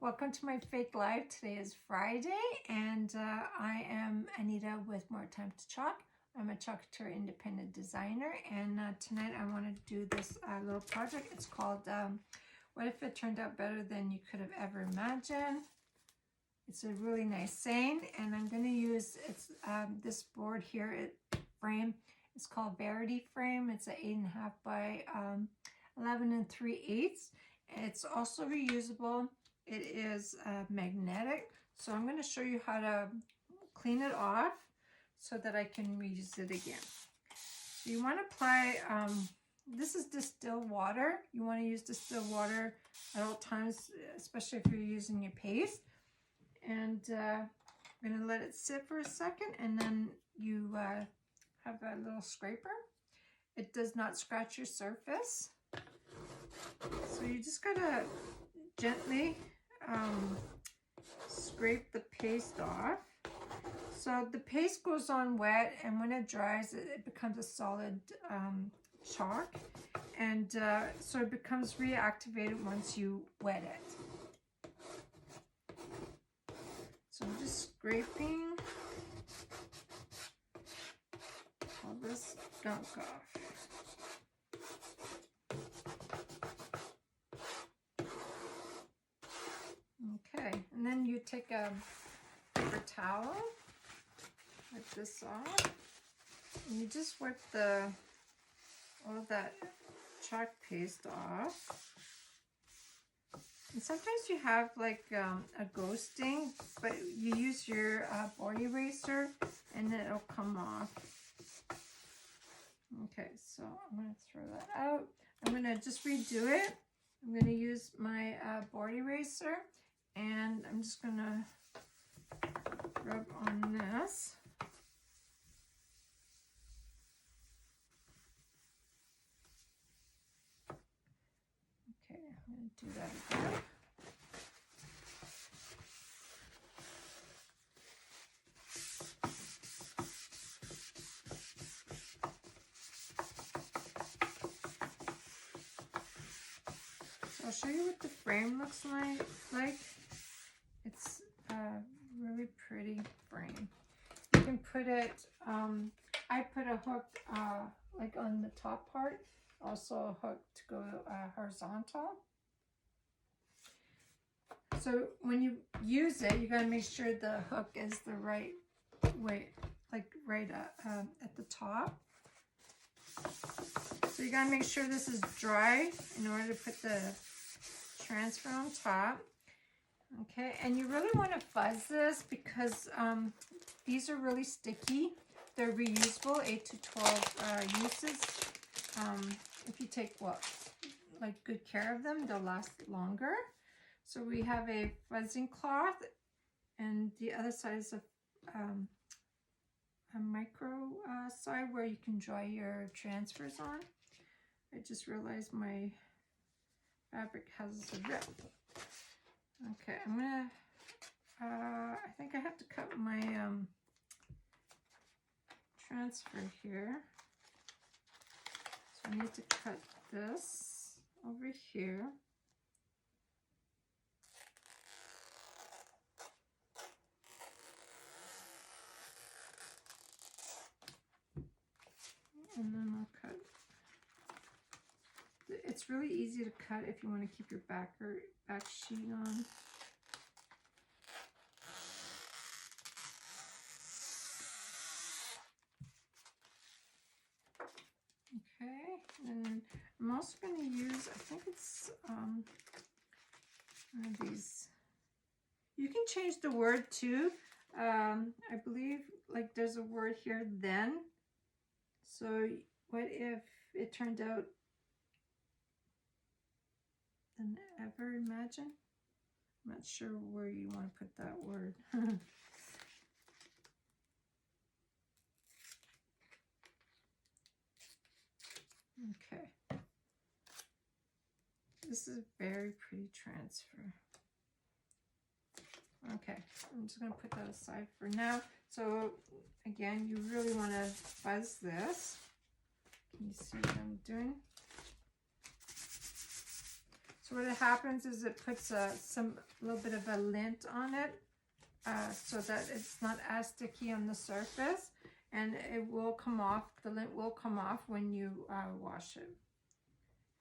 Welcome to my fake live. Today is Friday and I am Anita with More Time to Chalk. I'm a Chalk Couture independent designer and tonight I want to do this little project. It's called What If It Turned Out Better Than You Could Have Ever Imagined. It's a really nice saying and I'm going to use this board here, frame. It's called Verity Frame. It's an 8.5 by 11 3/8. It's also reusable. It is magnetic, so I'm going to show you how to clean it off so that I can reuse it again. So you want to apply, this is distilled water. You want to use distilled water at all times, especially if you're using your paste. And I'm going to let it sit for a second, and then you have a little scraper. It does not scratch your surface. So you just got to gently scrape the paste off. So the paste goes on wet, and when it dries, it becomes a solid chalk, and so it becomes reactivated once you wet it. So I'm just scraping all this gunk off. Okay, and then you take a paper towel, wipe this off, and you just wipe all of that chalk paste off. And sometimes you have like a ghosting, but you use your board eraser and it'll come off. Okay, so I'm going to throw that out. I'm going to just redo it. I'm going to use my board eraser. And I'm just going to rub on this. Okay, I'm going to do that again. So I'll show you what the frame looks like. It's a really pretty frame. You can put it, I put a hook like on the top part, also a hook to go horizontal. So when you use it, you gotta make sure the hook is the right way, like right at the top. So you gotta make sure this is dry in order to put the transfer on top. Okay, and you really want to fuzz this because these are really sticky. They're reusable, 8 to 12 uses. If you take like good care of them, they'll last longer. So we have a fuzzing cloth, and the other side is a micro side where you can dry your transfers on. I just realized my fabric has a rip. Okay, I'm gonna, I think I have to cut my transfer here. So I need to cut this over here. And then I'll cut. It's really easy to cut if you want to keep your back sheet on. Okay, and I'm also going to use, I think it's one of these. You can change the word too. I believe like there's a word here, then. So what if it turned out than ever imagine? I'm not sure where you want to put that word. Okay. This is a very pretty transfer. Okay, I'm just going to put that aside for now. So again, you really want to fuzz this. Can you see what I'm doing? So what happens is it puts a little bit of a lint on it so that it's not as sticky on the surface, and it will come off, the lint will come off when you wash it.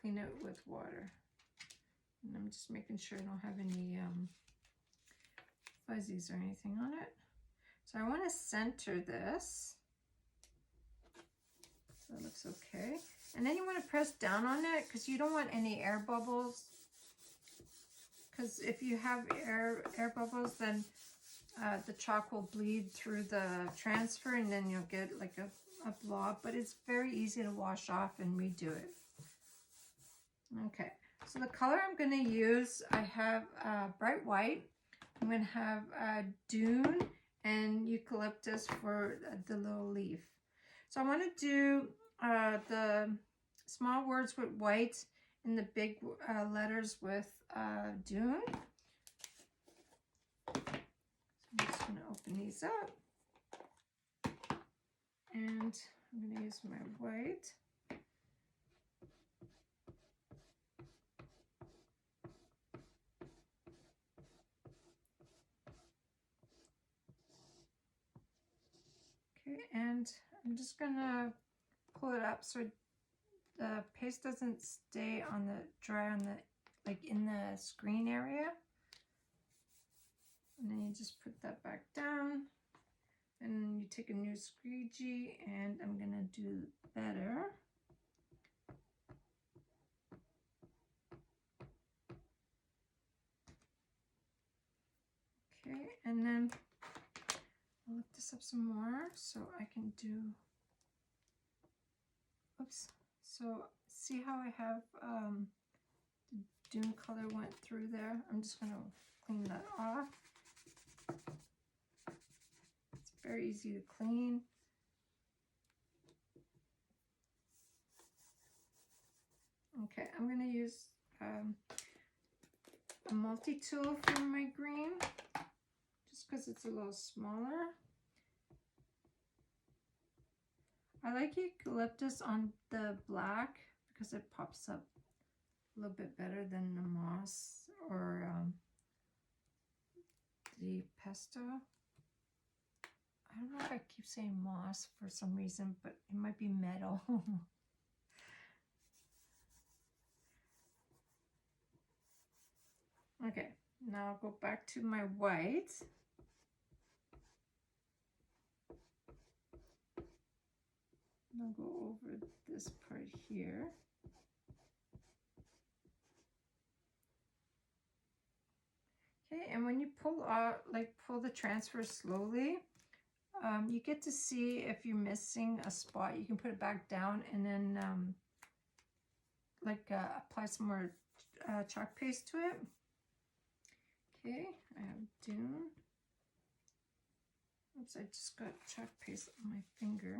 Clean it with water. And I'm just making sure I don't have any fuzzies or anything on it. So I want to center this. So it looks okay. And then you want to press down on it because you don't want any air bubbles. Because if you have air bubbles, then the chalk will bleed through the transfer and then you'll get like a blob. But it's very easy to wash off and redo it. Okay, so the color I'm going to use, I have bright white. I'm going to have dune and eucalyptus for the little leaf. So I want to do the small words with white and the big letters with dune. So I'm just going to open these up. And I'm going to use my white. Okay, and I'm just gonna pull it up so the paste doesn't stay on the dry on the like in the screen area. And then you just put that back down, and you take a new squeegee, and I'm gonna do better. Okay, and then I'll lift this up some more so I can do, oops, so see how I have the dune color went through there? I'm just going to clean that off. It's very easy to clean. Okay, I'm going to use a multi-tool for my green, just because it's a little smaller. I like eucalyptus on the black because it pops up a little bit better than the moss or the pesto. I don't know if I keep saying moss for some reason, but it might be metal. Okay, now I'll go back to my white. I'll go over this part here. Okay, and when you pull out, pull the transfer slowly, you get to see if you're missing a spot. You can put it back down and then apply some more chalk paste to it. Okay, I have dune. Oops, I just got chalk paste on my finger.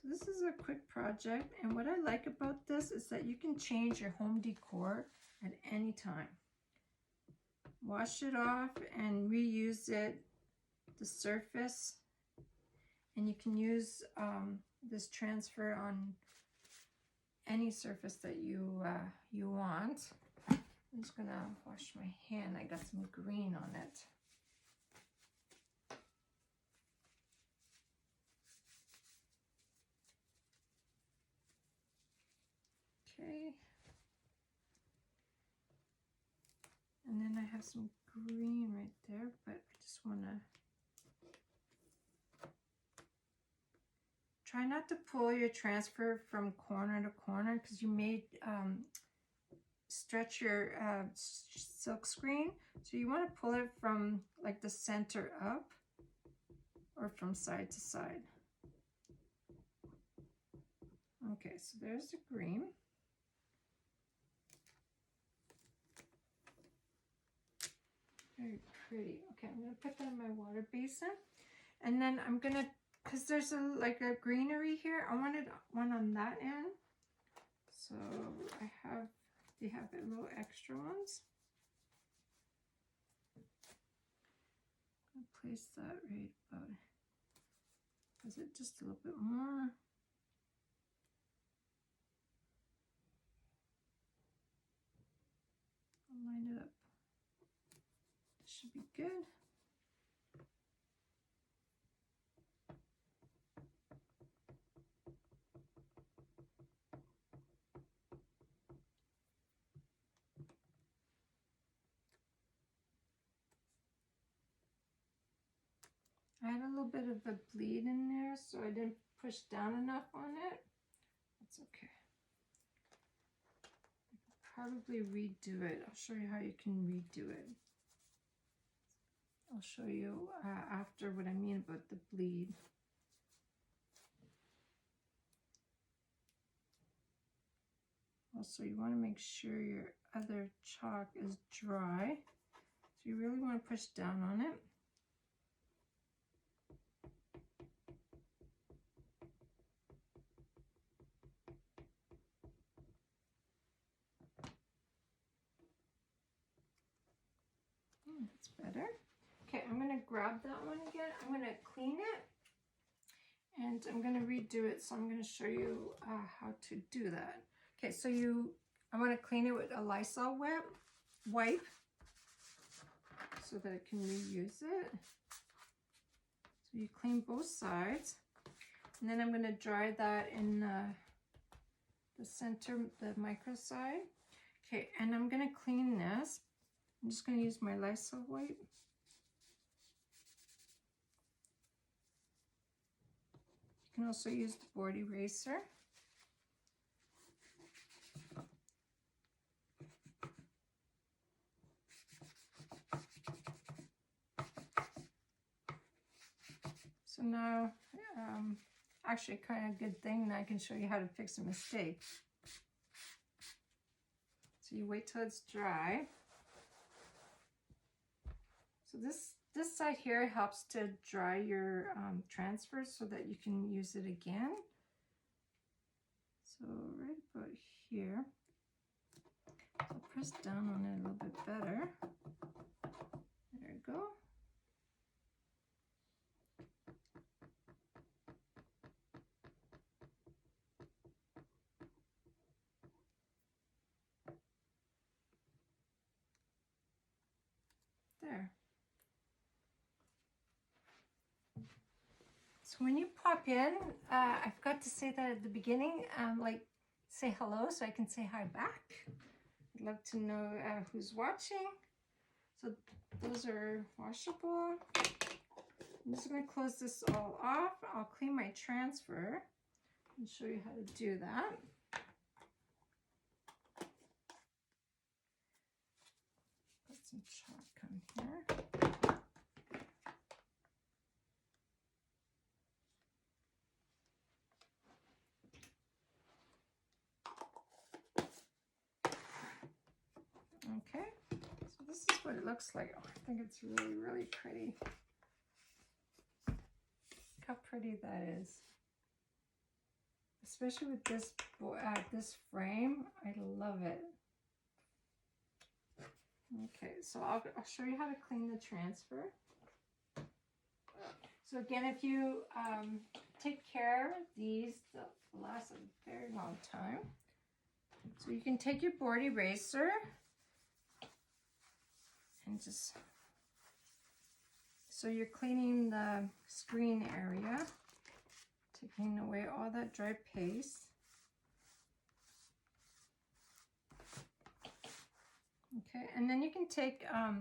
So this is a quick project, and what I like about this is that you can change your home decor at any time. Wash it off and reuse it, the surface, and you can use this transfer on any surface that you want. I'm just gonna wash my hand. I got some green on it. Okay. And then I have some green right there, but I just want to try not to pull your transfer from corner to corner because you may stretch your silk screen. So you want to pull it from like the center up or from side to side. Okay, so there's the green. Very pretty. Okay, I'm going to put that in my water basin. And then I'm going to, because there's a greenery here, I wanted one on that end. So they have the little extra ones. I'll place that right about, is it just a little bit more? should be good. I had a little bit of a bleed in there, so I didn't push down enough on it. That's okay. I could probably redo it. I'll show you how you can redo it. I'll show you after what I mean about the bleed. Also, you want to make sure your other chalk is dry. So you really want to push down on it. That's better. Okay, I'm going to grab that one again. I'm going to clean it. And I'm going to redo it. So I'm going to show you how to do that. Okay, so I want to clean it with a Lysol wipe so that I can reuse it. So you clean both sides, and then I'm going to dry that in the center, the micro side. Okay, and I'm going to clean this. I'm just going to use my Lysol wipe. You can also use the board eraser. So now, actually kind of good thing, I can show you how to fix a mistake. So you wait till it's dry. So this side here helps to dry your transfer so that you can use it again. So right about here, so press down on it a little bit better. There we go. There. So when you pop in, I forgot to say that at the beginning, like say hello so I can say hi back. I'd love to know who's watching. So those are washable. I'm just going to close this all off. I'll clean my transfer and show you how to do that. Put some chalk on here. Okay, so this is what it looks like. Oh, I think it's really, really pretty. Look how pretty that is. Especially with this frame, I love it. Okay, so I'll show you how to clean the transfer. So again, if you take care of these, they'll last a very long time. So you can take your board eraser and just, so you're cleaning the screen area, taking away all that dry paste. Okay, and then you can take a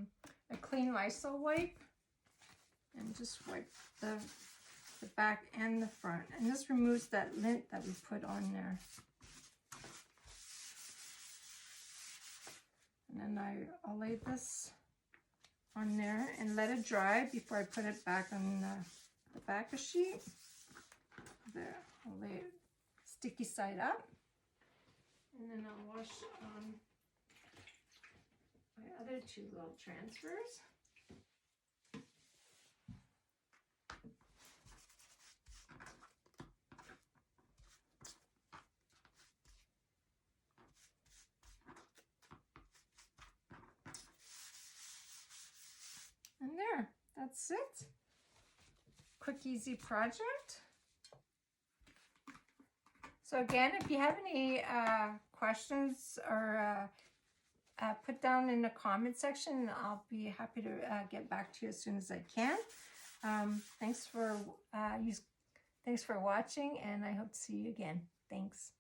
clean Lysol wipe and just wipe the back and the front. And this removes that lint that we put on there. And then I'll lay this on there and let it dry before I put it back on the backer sheet. There, I'll lay it sticky side up. And then I'll wash my other two little transfers. And there, that's it. Quick, easy project. So again, if you have any questions or put down in the comment section, and I'll be happy to get back to you as soon as I can. Thanks for watching, and I hope to see you again. Thanks.